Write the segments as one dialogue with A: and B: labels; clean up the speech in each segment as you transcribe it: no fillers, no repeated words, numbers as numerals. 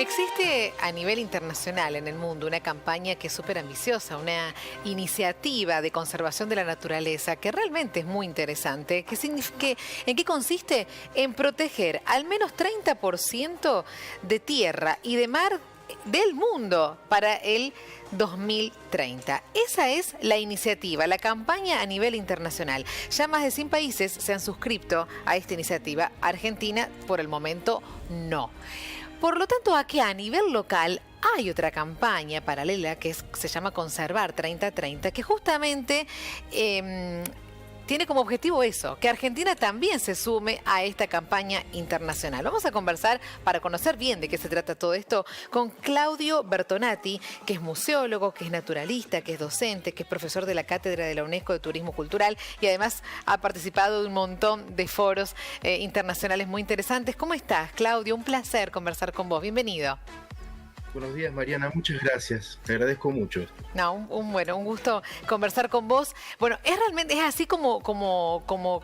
A: Existe a nivel internacional en el mundo una campaña que es súper ambiciosa, una iniciativa de conservación de la naturaleza que realmente es muy interesante. ¿En qué consiste? En proteger al menos 30% de tierra y de mar del mundo para el 2030. Esa es la iniciativa, la campaña a nivel internacional. Ya más de 100 países se han suscrito a esta iniciativa. Argentina, por el momento, no. Por lo tanto, aquí a nivel local hay otra campaña paralela que se llama Conservar 3030, que justamente tiene como objetivo eso, que Argentina también se sume a esta campaña internacional. Vamos a conversar para conocer bien de qué se trata todo esto con Claudio Bertonati, que es museólogo, que es naturalista, que es docente, que es profesor de la Cátedra de la UNESCO de Turismo Cultural y además ha participado de un montón de foros internacionales muy interesantes. ¿Cómo estás, Claudio? Un placer conversar con vos. Bienvenido.
B: Buenos días, Mariana, muchas gracias, te agradezco mucho.
A: No, un gusto conversar con vos. Bueno, es así como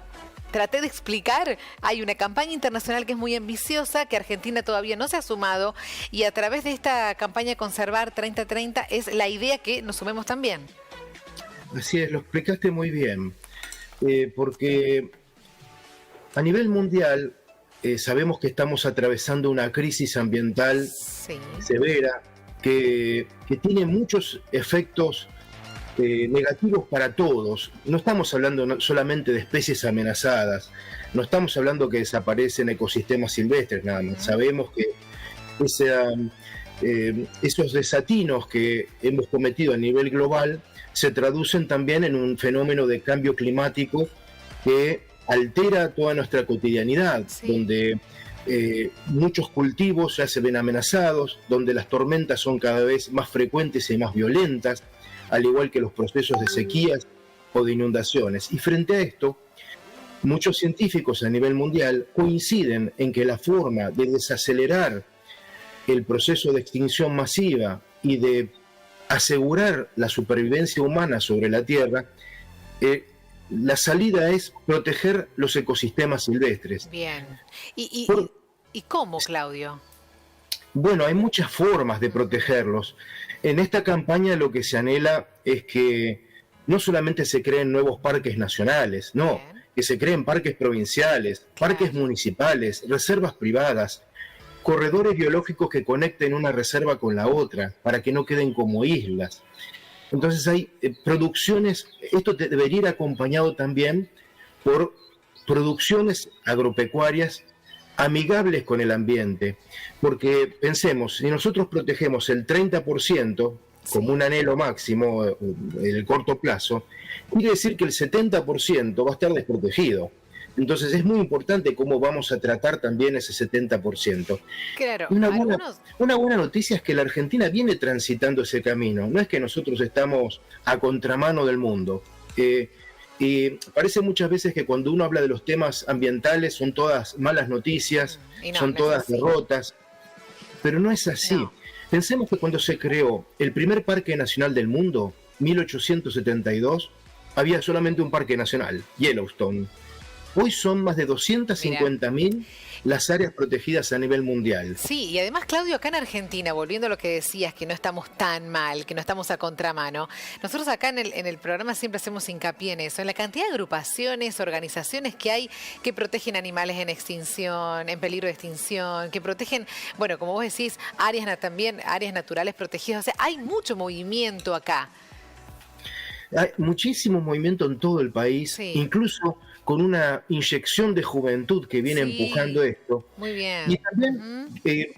A: traté de explicar. Hay una campaña internacional que es muy ambiciosa, que Argentina todavía no se ha sumado, y a través de esta campaña Conservar 3030 es la idea que nos sumemos también.
B: Así es, lo explicaste muy bien, porque a nivel mundial sabemos que estamos atravesando una crisis ambiental severa que tiene muchos efectos negativos para todos. No estamos hablando solamente de especies amenazadas, no estamos hablando que desaparecen ecosistemas silvestres nada más. Sabemos que esos desatinos que hemos cometido a nivel global se traducen también en un fenómeno de cambio climático que altera toda nuestra cotidianidad, donde muchos cultivos ya se ven amenazados, donde las tormentas son cada vez más frecuentes y más violentas, al igual que los procesos de sequías o de inundaciones. Y frente a esto, muchos científicos a nivel mundial coinciden en que la forma de desacelerar el proceso de extinción masiva y de asegurar la supervivencia humana sobre la Tierra, la salida es proteger los ecosistemas silvestres.
A: Bien. ¿Y cómo, Claudio?
B: Bueno, hay muchas formas de protegerlos. En esta campaña lo que se anhela es que no solamente se creen nuevos parques nacionales, no, que se creen parques provinciales, parques municipales, reservas privadas, corredores biológicos que conecten una reserva con la otra, para que no queden como islas. Entonces hay producciones, esto debería ir acompañado también por producciones agropecuarias amigables con el ambiente, porque pensemos, si nosotros protegemos el 30% como un anhelo máximo en el corto plazo, quiere decir que el 70% va a estar desprotegido. Entonces es muy importante cómo vamos a tratar también ese 70%.
A: Claro,
B: una buena noticia es que la Argentina viene transitando ese camino. No es que nosotros estamos a contramano del mundo. Y parece muchas veces que cuando uno habla de los temas ambientales son todas malas noticias, son todas derrotas, pero no es así. No. Pensemos que cuando se creó el primer parque nacional del mundo, 1872, había solamente un parque nacional, Yellowstone. Hoy son más de 250.000 las áreas protegidas a nivel mundial.
A: Sí, y además, Claudio, acá en Argentina, volviendo a lo que decías, que no estamos tan mal, que no estamos a contramano, nosotros acá en el programa siempre hacemos hincapié en eso, en la cantidad de agrupaciones, organizaciones que hay que protegen animales en extinción, en peligro de extinción, que protegen, bueno, como vos decís, también áreas naturales protegidas. O sea, hay mucho movimiento acá.
B: Hay muchísimo movimiento en todo el país, incluso con una inyección de juventud que viene empujando esto.
A: Muy bien.
B: Y también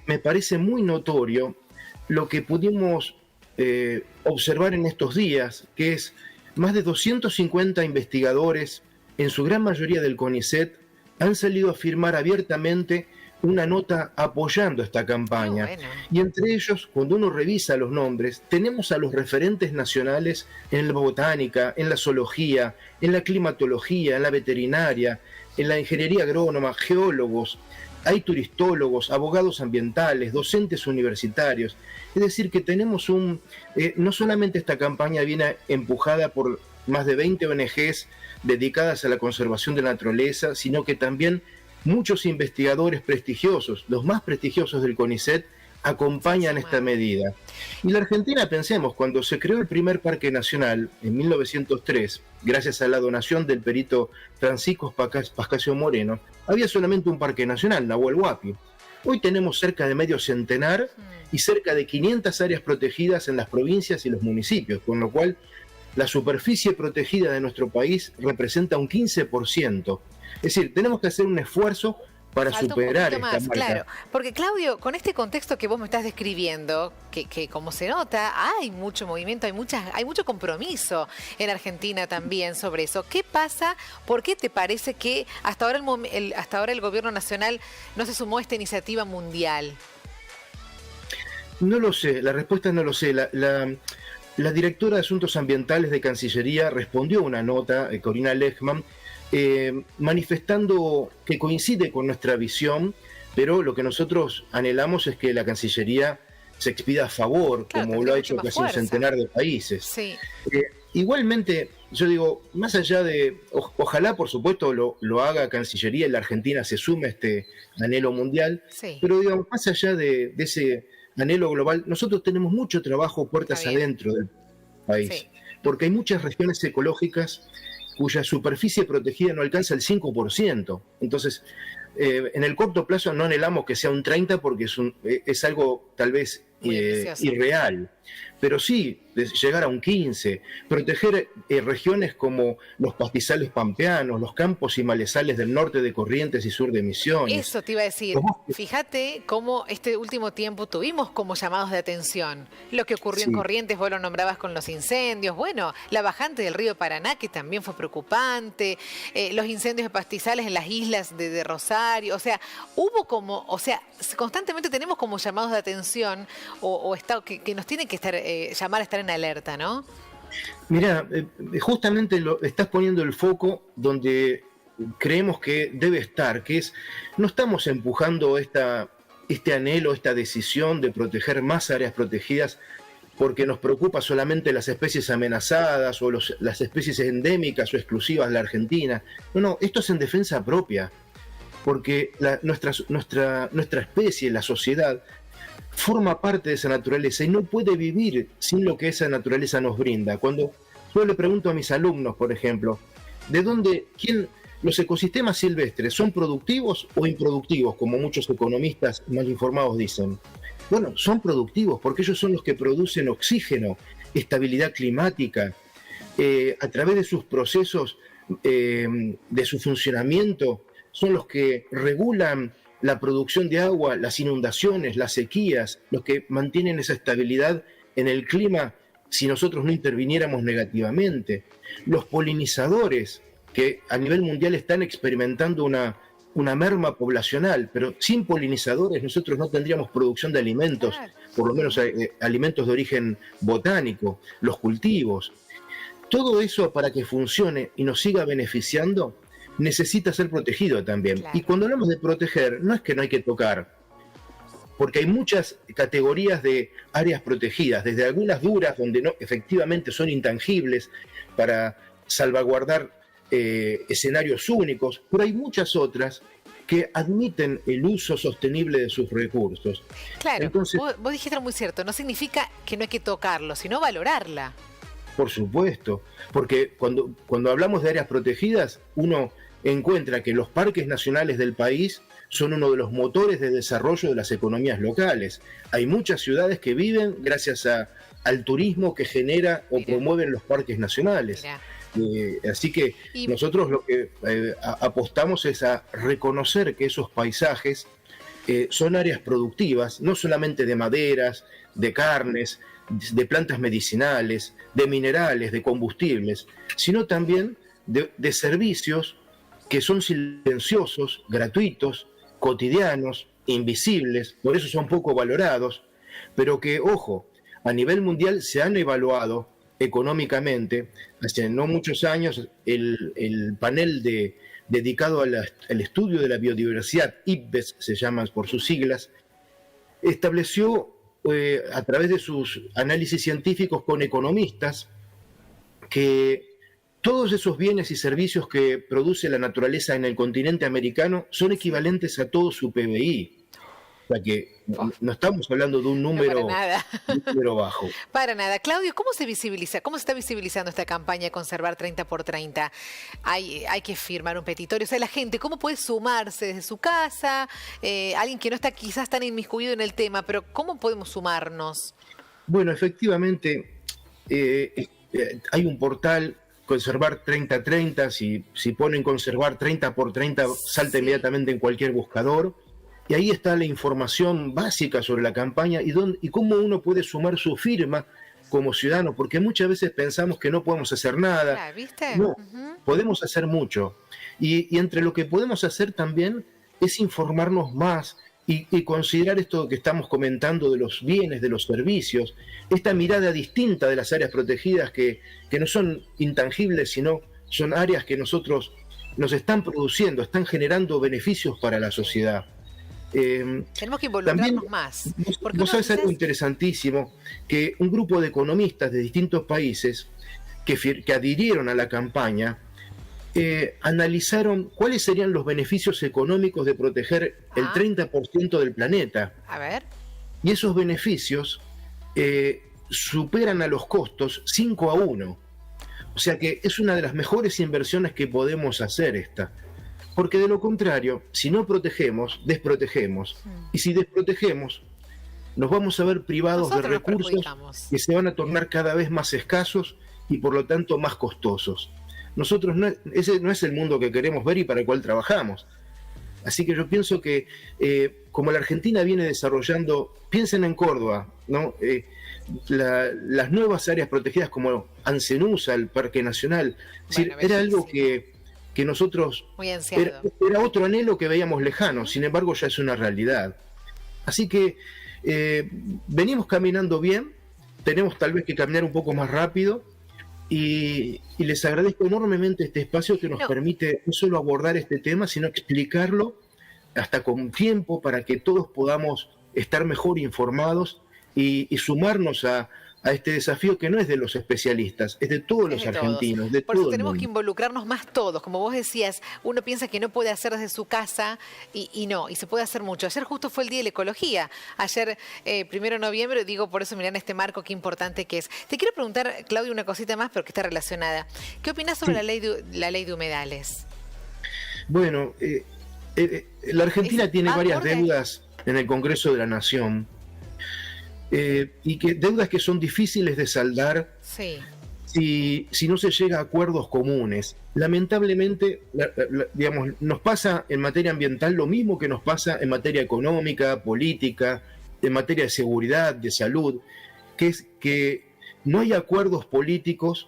B: me parece muy notorio lo que pudimos observar en estos días, que es más de 250 investigadores, en su gran mayoría del CONICET, han salido a firmar abiertamente una nota apoyando esta campaña. Y entre ellos, cuando uno revisa los nombres, tenemos a los referentes nacionales en la botánica, en la zoología, en la climatología, en la veterinaria, en la ingeniería agrónoma, geólogos, hay turistólogos, abogados ambientales, docentes universitarios. Es decir, que tenemos no solamente esta campaña viene empujada por más de 20 ONGs dedicadas a la conservación de la naturaleza, sino que también muchos investigadores prestigiosos, los más prestigiosos del CONICET, acompañan esta medida. Y la Argentina, pensemos, cuando se creó el primer parque nacional en 1903, gracias a la donación del perito Francisco Pascasio Moreno, había solamente un parque nacional, Nahuel Huapi. Hoy tenemos cerca de medio centenar y cerca de 500 áreas protegidas en las provincias y los municipios, con lo cual la superficie protegida de nuestro país representa un 15%. Es decir, tenemos que hacer un esfuerzo para superar esta marca.
A: Claro, porque Claudio, con este contexto que vos me estás describiendo, que como se nota, hay mucho movimiento, hay mucho compromiso en Argentina también sobre eso. ¿Qué pasa? ¿Por qué te parece que hasta ahora el gobierno nacional no se sumó a esta iniciativa mundial?
B: No lo sé, la respuesta no lo sé. La directora de Asuntos Ambientales de Cancillería respondió a una nota, Corina Lechmann, manifestando que coincide con nuestra visión, pero lo que nosotros anhelamos es que la Cancillería se expida a favor, claro, como lo ha hecho casi un centenar de países.
A: Sí.
B: Igualmente, yo digo, más allá de, ojalá por supuesto lo haga Cancillería y la Argentina se sume a este anhelo mundial, sí, pero digamos, más allá de ese anhelo global, nosotros tenemos mucho trabajo puertas adentro del país, sí, porque hay muchas regiones ecológicas cuya superficie protegida no alcanza el 5%. Entonces, en el corto plazo no anhelamos que sea un 30% porque es algo tal vez irreal, pero sí llegar a un 15%, proteger regiones como los pastizales pampeanos, los campos y malezales del norte de Corrientes y sur de Misiones.
A: Eso te iba a decir, fíjate cómo este último tiempo tuvimos como llamados de atención. Lo que ocurrió en Corrientes, vos lo nombrabas con los incendios, bueno, la bajante del río Paraná, que también fue preocupante, los incendios de pastizales en las islas de Rosario, constantemente tenemos como llamados de atención que nos tienen que llamar a estar en alerta, ¿no?
B: Mirá, justamente estás poniendo el foco donde creemos que debe estar, que es, no estamos empujando este anhelo, esta decisión de proteger más áreas protegidas porque nos preocupa solamente las especies amenazadas o las especies endémicas o exclusivas de la Argentina. No, esto es en defensa propia, porque nuestra especie, la sociedad, forma parte de esa naturaleza y no puede vivir sin lo que esa naturaleza nos brinda. Cuando yo le pregunto a mis alumnos, por ejemplo, los ecosistemas silvestres son productivos o improductivos, como muchos economistas mal informados dicen? Bueno, son productivos porque ellos son los que producen oxígeno, estabilidad climática, a través de sus procesos, de su funcionamiento, son los que regulan la producción de agua, las inundaciones, las sequías, los que mantienen esa estabilidad en el clima si nosotros no interviniéramos negativamente. Los polinizadores, que a nivel mundial están experimentando una merma poblacional, pero sin polinizadores nosotros no tendríamos producción de alimentos, por lo menos alimentos de origen botánico, los cultivos. Todo eso, para que funcione y nos siga beneficiando, necesita ser protegido también. Claro. Y cuando hablamos de proteger, no es que no hay que tocar, porque hay muchas categorías de áreas protegidas, desde algunas duras, donde efectivamente son intangibles para salvaguardar escenarios únicos, pero hay muchas otras que admiten el uso sostenible de sus recursos.
A: Claro, entonces, vos dijiste algo muy cierto, no significa que no hay que tocarlo, sino valorarla.
B: Por supuesto, porque cuando hablamos de áreas protegidas, uno encuentra que los parques nacionales del país son uno de los motores de desarrollo de las economías locales. Hay muchas ciudades que viven gracias al turismo que genera o promueven los parques nacionales. Así que nosotros lo que apostamos es a reconocer que esos paisajes son áreas productivas, no solamente de maderas, de carnes, de plantas medicinales, de minerales, de combustibles, sino también de servicios que son silenciosos, gratuitos, cotidianos, invisibles, por eso son poco valorados, pero que, ojo, a nivel mundial se han evaluado económicamente. Hace no muchos años el panel dedicado al estudio de la biodiversidad, IPBES se llaman por sus siglas, estableció a través de sus análisis científicos con economistas que todos esos bienes y servicios que produce la naturaleza en el continente americano son equivalentes a todo su PBI. O sea que no estamos hablando de un
A: no
B: número,
A: para nada.
B: un número bajo.
A: Para nada. Claudio, ¿cómo se visibiliza? ¿Cómo se está visibilizando esta campaña Conservar 30 por 30? Hay que firmar un petitorio. O sea, la gente, ¿cómo puede sumarse desde su casa? Alguien que no está quizás tan inmiscuido en el tema, pero ¿cómo podemos sumarnos?
B: Bueno, efectivamente, hay un portal, Conservar 3030, si ponen Conservar 30 por 30, salta inmediatamente en cualquier buscador, y ahí está la información básica sobre la campaña y cómo uno puede sumar su firma como ciudadano, porque muchas veces pensamos que no podemos hacer nada.
A: ¿Viste?
B: No, podemos hacer mucho. Y entre lo que podemos hacer también es informarnos más y considerar esto que estamos comentando de los bienes, de los servicios, esta mirada distinta de las áreas protegidas que no son intangibles, sino son áreas que nosotros nos están produciendo, están generando beneficios para la sociedad.
A: Tenemos que involucrarnos
B: también,
A: más.
B: Vos sabés algo interesantísimo, que un grupo de economistas de distintos países que adhirieron a la campaña analizaron cuáles serían los beneficios económicos de proteger el 30% del planeta.
A: A ver.
B: Y esos beneficios superan a los costos 5-1. O sea que es una de las mejores inversiones que podemos hacer esta. Porque de lo contrario, si no protegemos, desprotegemos. Y si desprotegemos, nos vamos a ver privados de recursos que se van a tornar cada vez más escasos y por lo tanto más costosos. Nosotros ese no es el mundo que queremos ver y para el cual trabajamos. Así que yo pienso que como la Argentina viene desarrollando, piensen en Córdoba, ¿no? Las nuevas áreas protegidas como Ancenusa, el Parque Nacional, es decir, era algo que nosotros era otro anhelo que veíamos lejano, sin embargo ya es una realidad. Así que venimos caminando bien, tenemos tal vez que caminar un poco más rápido. Y les agradezco enormemente este espacio que nos permite no solo abordar este tema, sino explicarlo hasta con tiempo para que todos podamos estar mejor informados y sumarnos a este desafío que no es de los especialistas, es de todos los argentinos, de todo el mundo.
A: Por eso tenemos que involucrarnos más todos. Como vos decías, uno piensa que no puede hacer desde su casa y no, y se puede hacer mucho. Ayer justo fue el Día de la Ecología. Ayer, 1 de noviembre, digo, por eso mirá en este marco qué importante que es. Te quiero preguntar, Claudio, una cosita más, pero que está relacionada. ¿Qué opinás sobre la ley de humedales?
B: Bueno, la Argentina tiene varias deudas en el Congreso de la Nación. Y que deudas que son difíciles de saldar si no se llega a acuerdos comunes. Lamentablemente, digamos, nos pasa en materia ambiental lo mismo que nos pasa en materia económica, política, en materia de seguridad, de salud, que es que no hay acuerdos políticos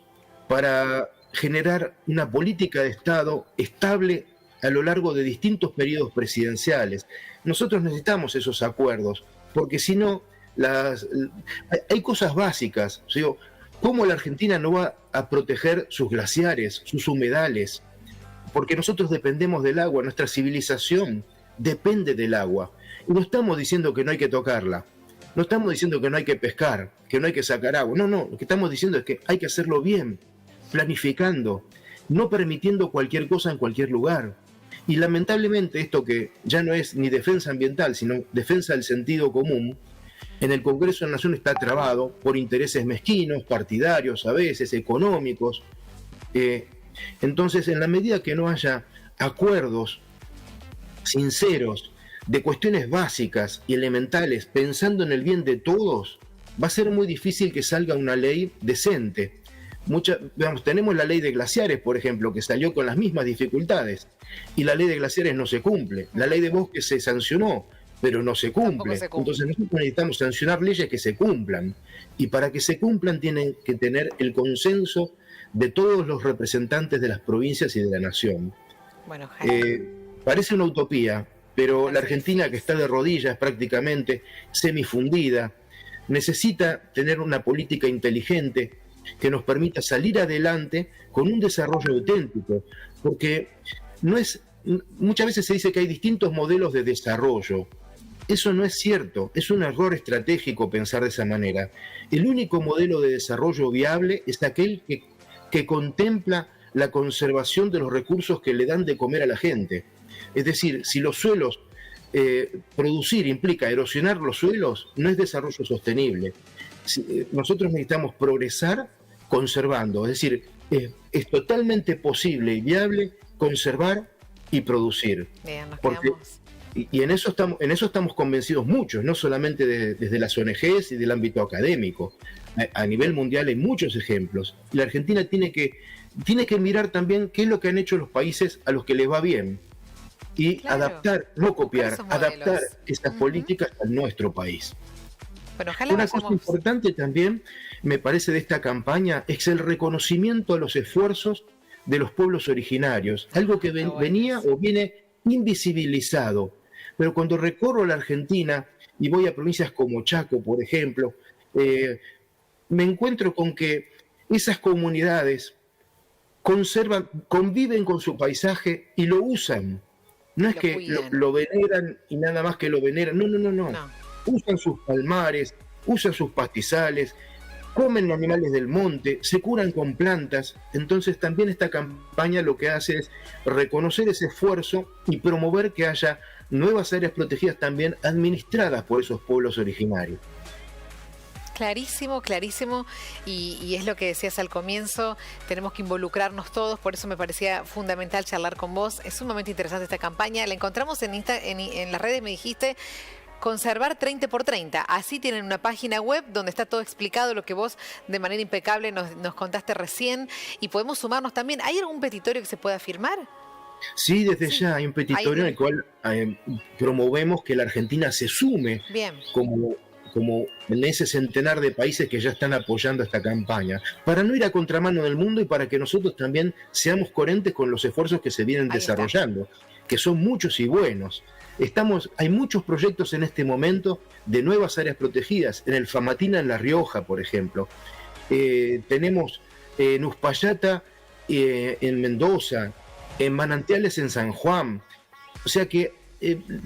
B: para generar una política de Estado estable a lo largo de distintos periodos presidenciales. Nosotros necesitamos esos acuerdos, porque si no, hay cosas básicas. Digo, ¿cómo la Argentina no va a proteger sus glaciares, sus humedales? Porque nosotros dependemos del agua, nuestra civilización depende del agua. Y no estamos diciendo que no hay que tocarla, no estamos diciendo que no hay que pescar, que no hay que sacar agua. No, lo que estamos diciendo es que hay que hacerlo bien, planificando, no permitiendo cualquier cosa en cualquier lugar. Y lamentablemente esto que ya no es ni defensa ambiental, sino defensa del sentido común, en el Congreso de la Nación está trabado por intereses mezquinos, partidarios, a veces económicos. Entonces, en la medida que no haya acuerdos sinceros de cuestiones básicas y elementales, pensando en el bien de todos, va a ser muy difícil que salga una ley decente. Tenemos la ley de glaciares, por ejemplo, que salió con las mismas dificultades, y la ley de glaciares no se cumple. La ley de bosques se sancionó, pero no se cumple. Entonces nosotros necesitamos sancionar leyes que se cumplan. Y para que se cumplan tienen que tener el consenso de todos los representantes de las provincias y de la nación.
A: Bueno,
B: parece una utopía, pero la Argentina, que está de rodillas prácticamente, semifundida, necesita tener una política inteligente que nos permita salir adelante con un desarrollo auténtico. Porque muchas veces se dice que hay distintos modelos de desarrollo. Eso no es cierto, es un error estratégico pensar de esa manera. El único modelo de desarrollo viable es aquel que contempla la conservación de los recursos que le dan de comer a la gente. Es decir, si los suelos producir implica erosionar los suelos, no es desarrollo sostenible. Nosotros necesitamos progresar conservando, es decir, es totalmente posible y viable conservar y producir.
A: Bien, nos
B: porque,
A: quedamos.
B: y en eso estamos convencidos muchos, no solamente desde las ONGs y del ámbito académico. A nivel mundial hay muchos ejemplos. La Argentina tiene que mirar también qué es lo que han hecho los países a los que les va bien y
A: Claro,
B: adaptar, no copiar,
A: esos modelos.
B: adaptar esas políticas a nuestro país.
A: Bueno, ojalá
B: Una cosa importante también, me parece, de esta campaña es el reconocimiento a los esfuerzos de los pueblos originarios, algo que venía o viene invisibilizado. Pero cuando recorro la Argentina y voy a provincias como Chaco, por ejemplo, me encuentro con que esas comunidades conviven con su paisaje y lo usan. No es que lo veneran y nada más que lo veneran. No. Usan sus palmares, usan sus pastizales, comen animales del monte, se curan con plantas. Entonces también esta campaña lo que hace es reconocer ese esfuerzo y promover que haya nuevas áreas protegidas también administradas por esos pueblos originarios.
A: Clarísimo, clarísimo, y es lo que decías al comienzo, tenemos que involucrarnos todos, por eso me parecía fundamental charlar con vos. Es sumamente interesante esta campaña, la encontramos en las redes, me dijiste, Conservar 30x30, así tienen una página web donde está todo explicado, lo que vos de manera impecable nos contaste recién, y podemos sumarnos también. ¿Hay algún petitorio que se pueda firmar?
B: Sí, desde ya hay un petitorio en el cual promovemos que la Argentina se sume como en ese centenar de países que ya están apoyando esta campaña, para no ir a contramano del mundo y para que nosotros también seamos coherentes con los esfuerzos que se vienen desarrollando, que son muchos y buenos. Hay muchos proyectos en este momento de nuevas áreas protegidas, en el Famatina, en La Rioja, por ejemplo. Tenemos en Uspallata, en Mendoza, en Manantiales, en San Juan. O sea que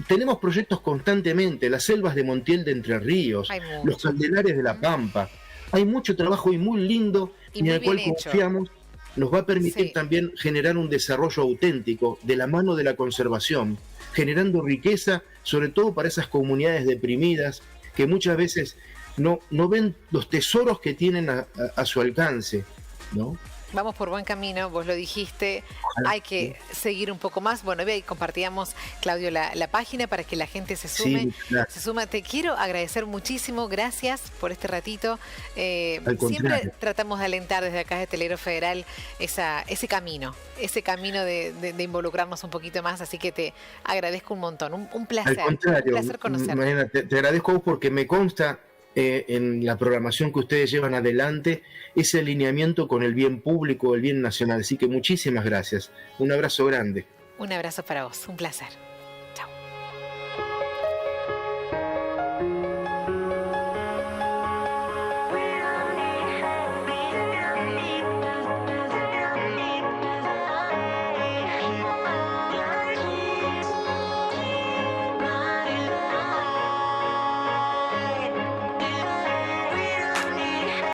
B: tenemos proyectos constantemente, las selvas de Montiel de Entre Ríos, los Calderares de La Pampa. Hay mucho trabajo y muy lindo, y en el cual confiamos nos va a permitir también generar un desarrollo auténtico de la mano de la conservación, generando riqueza, sobre todo para esas comunidades deprimidas que muchas veces no ven los tesoros que tienen a su alcance, ¿no?
A: Vamos por buen camino, vos lo dijiste, hay que seguir un poco más. Bueno, ahí compartíamos, Claudio, la página para que la gente se sume.
B: Sí, claro.
A: Se suma. Te quiero agradecer muchísimo, gracias por este ratito. Siempre tratamos de alentar desde acá de Telegrafo Federal ese camino de involucrarnos un poquito más, así que te agradezco un montón, un placer.
B: Al contrario,
A: un placer conocerte.
B: Mariana, te agradezco a vos porque me consta en la programación que ustedes llevan adelante ese alineamiento con el bien público, el bien nacional. Así que muchísimas gracias. Un abrazo grande.
A: Un abrazo para vos, un placer.